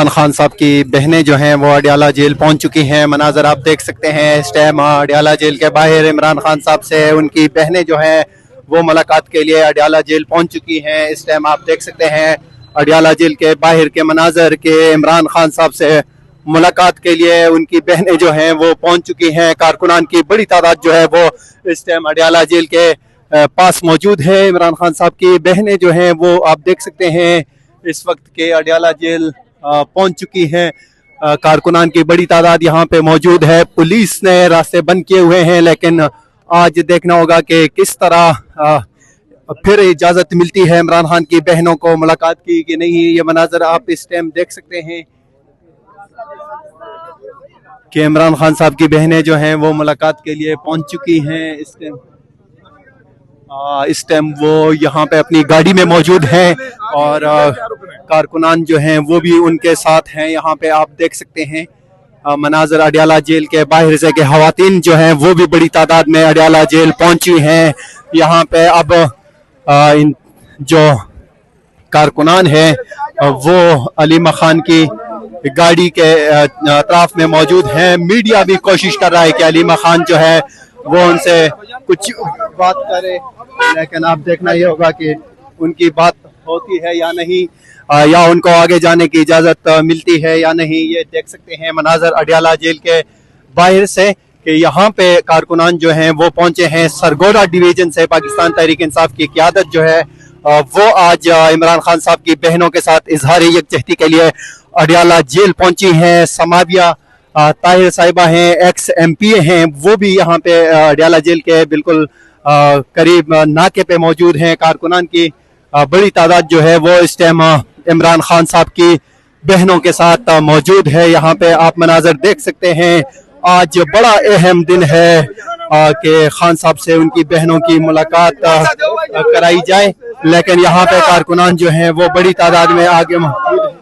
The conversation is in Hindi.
इमरान खान साहब की बहनें जो हैं वो अडियाला जेल पहुंच चुकी हैं। मनाजर आप देख सकते हैं इस टाइम अडियाला जेल के बाहर इमरान खान साहब से उनकी बहनें जो हैं वो मुलाकात के लिए अडियाला जेल पहुंच चुकी हैं। इस टाइम आप देख सकते हैं अडियाला जेल के बाहर के मनाजर के इमरान खान साहब से मुलाकात के लिए उनकी बहनें जो हैं वो पहुंच चुकी हैं। कारकुनान की बड़ी तादाद जो है वो इस टाइम अडियाला जेल के पास मौजूद है। इमरान खान साहब की बहनें जो हैं वो आप देख सकते हैं इस वक्त के अडियाला जेल पहुंच चुकी हैं। कारकुनान की बड़ी तादाद यहाँ पे मौजूद है। पुलिस ने रास्ते बंद किए हुए हैं, लेकिन आज देखना होगा कि किस तरह फिर इजाज़त मिलती है इमरान खान की बहनों को मुलाकात की कि नहीं। ये मनाजर आप इस टाइम देख सकते हैं कि इमरान खान साहब की बहनें जो हैं वो मुलाकात के लिए पहुंच चुकी हैं। इस टाइम वो यहाँ पे अपनी गाड़ी में मौजूद हैं और कारकुनान जो हैं वो भी उनके साथ हैं। यहाँ पे आप देख सकते हैं मनाजर अडियाला जेल के बाहर से कि खवातीन जो हैं वो भी बड़ी तादाद में अडियाला जेल पहुंची हैं। यहाँ पे अब इन जो कारकुनान है वो अलीमा खान की गाड़ी के अतराफ में मौजूद हैं। मीडिया भी कोशिश कर रहा है कि अलीमा खान जो है वो उनसे कुछ बात करे, लेकिन आप देखना ये होगा कि उनकी बात होती है या नहीं, या उनको आगे जाने की इजाज़त मिलती है या नहीं। ये देख सकते हैं मनाजर अडियाला जेल के बाहर से कि यहाँ पे कारकुनान जो हैं वो पहुंचे हैं। सरगोदा डिवीजन से पाकिस्तान तहरीक इंसाफ की क़यादत जो है वो आज इमरान खान साहब की बहनों के साथ इजहार यकजहती के लिए अडियाला जेल पहुंची हैं। समाविया ताहिर साहिबा हैं, एक्स MP हैं, वो भी यहाँ पे अडियाला जेल के बिल्कुल करीब नाके पे मौजूद हैं। कारकुनान की बड़ी तादाद जो है वो इस टाइम इमरान खान साहब की बहनों के साथ मौजूद है। यहाँ पे आप मनाजर देख सकते हैं। आज बड़ा अहम दिन है कि खान साहब से उनकी बहनों की मुलाकात कराई जाए, लेकिन यहाँ पे कारकुनान जो हैं वो बड़ी तादाद में आगे मौजूद हैं।